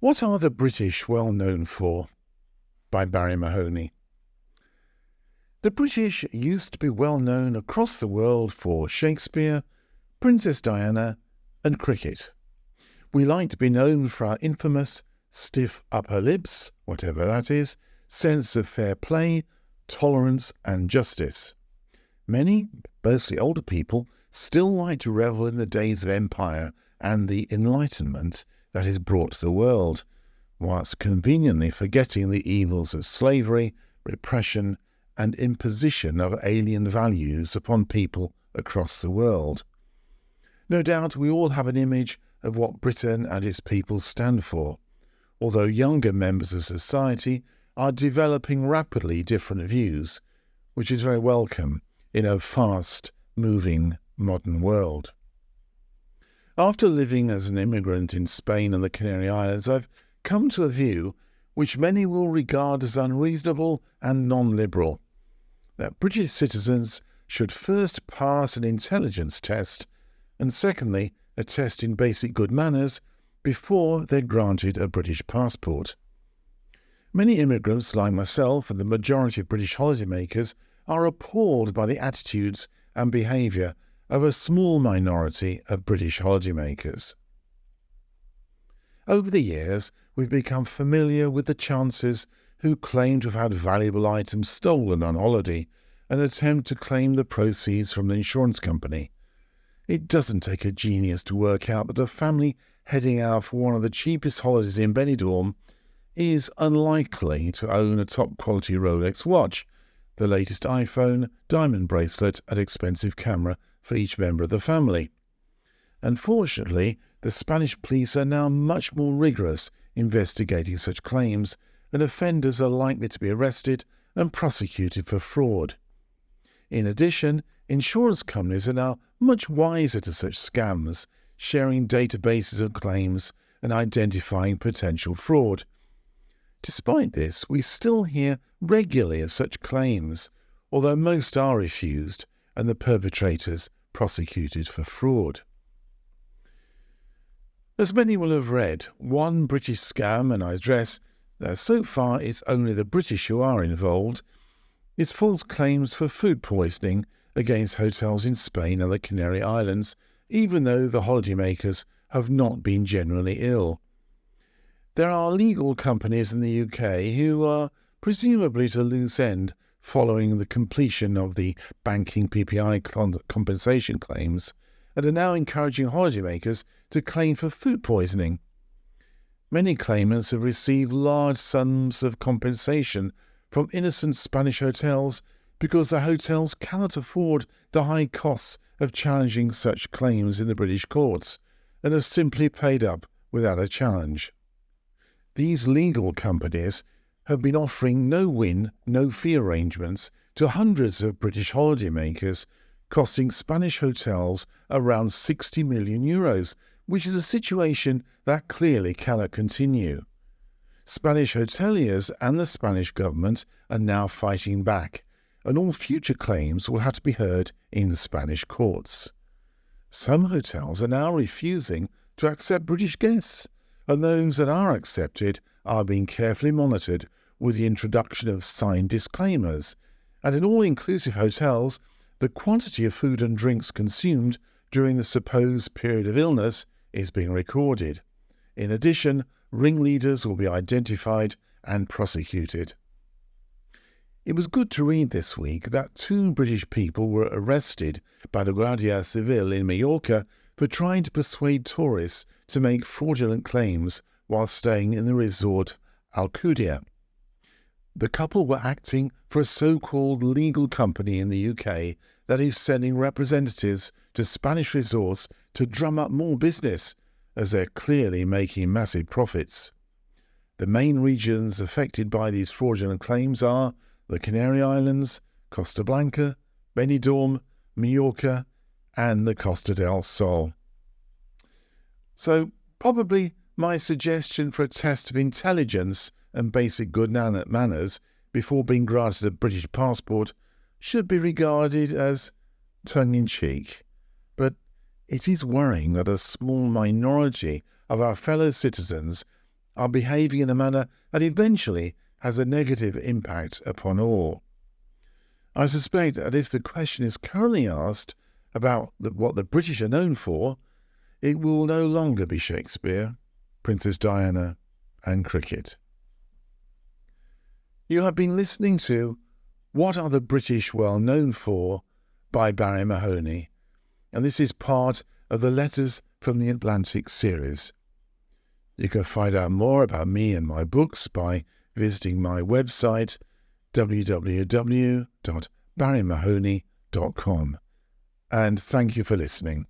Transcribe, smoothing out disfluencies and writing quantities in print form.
What are the British well known for? By Barrie Mahoney. The British used to be well known across the world for Shakespeare, Princess Diana, and cricket. We like to be known for our infamous stiff upper lips, whatever that is, sense of fair play, tolerance, and justice. Many, mostly older people, still like to revel in the days of empire and the enlightenment that is brought to the world, whilst conveniently forgetting the evils of slavery, repression, and imposition of alien values upon people across the world. No doubt we all have an image of what Britain and its people stand for, although younger members of society are developing rapidly different views, which is very welcome in a fast-moving modern world. After living as an immigrant in Spain and the Canary Islands, I've come to a view which many will regard as unreasonable and non-liberal, that British citizens should first pass an intelligence test and secondly a test in basic good manners before they're granted a British passport. Many immigrants like myself and the majority of British holidaymakers are appalled by the attitudes and behaviour of a small minority of British holidaymakers. Over the years, we've become familiar with the chancers who claim to have had valuable items stolen on holiday and attempt to claim the proceeds from the insurance company. It doesn't take a genius to work out that a family heading out for one of the cheapest holidays in Benidorm is unlikely to own a top-quality Rolex watch, the latest iPhone, diamond bracelet, and expensive camera for each member of the family. Unfortunately, the Spanish police are now much more rigorous investigating such claims, and offenders are likely to be arrested and prosecuted for fraud. In addition, insurance companies are now much wiser to such scams, sharing databases of claims and identifying potential fraud. Despite this, we still hear regularly of such claims, although most are refused and the perpetrators prosecuted for fraud. As many will have read, one British scam, and I address that so far it's only the British who are involved, is false claims for food poisoning against hotels in Spain and the Canary Islands, even though the holidaymakers have not been generally ill. There are legal companies in the UK who are presumably at a loose end following the completion of the banking PPI compensation claims, and are now encouraging holidaymakers to claim for food poisoning. Many claimants have received large sums of compensation from innocent Spanish hotels because the hotels cannot afford the high costs of challenging such claims in the British courts, and have simply paid up without a challenge. These legal companies have been offering no-win, no-fee arrangements to hundreds of British holidaymakers, costing Spanish hotels around 60 million euros, which is a situation that clearly cannot continue. Spanish hoteliers and the Spanish government are now fighting back, and all future claims will have to be heard in Spanish courts. Some hotels are now refusing to accept British guests, and those that are accepted are being carefully monitored with the introduction of signed disclaimers, and in all-inclusive hotels, the quantity of food and drinks consumed during the supposed period of illness is being recorded. In addition, ringleaders will be identified and prosecuted. It was good to read this week that 2 British people were arrested by the Guardia Civil in Mallorca for trying to persuade tourists to make fraudulent claims while staying in the resort Alcudia. The couple were acting for a so-called legal company in the UK that is sending representatives to Spanish resorts to drum up more business, as they're clearly making massive profits. The main regions affected by these fraudulent claims are the Canary Islands, Costa Blanca, Benidorm, Mallorca, and the Costa del Sol. So, probably my suggestion for a test of intelligence and basic good manners before being granted a British passport should be regarded as tongue-in-cheek. But it is worrying that a small minority of our fellow citizens are behaving in a manner that eventually has a negative impact upon all. I suspect that if the question is currently asked about what the British are known for, it will no longer be Shakespeare, Princess Diana, and cricket. You have been listening to What Are the British Well Known For by Barrie Mahoney, and this is part of the Letters from the Atlantic series. You can find out more about me and my books by visiting my website www.barriemahoney.com. And thank you for listening.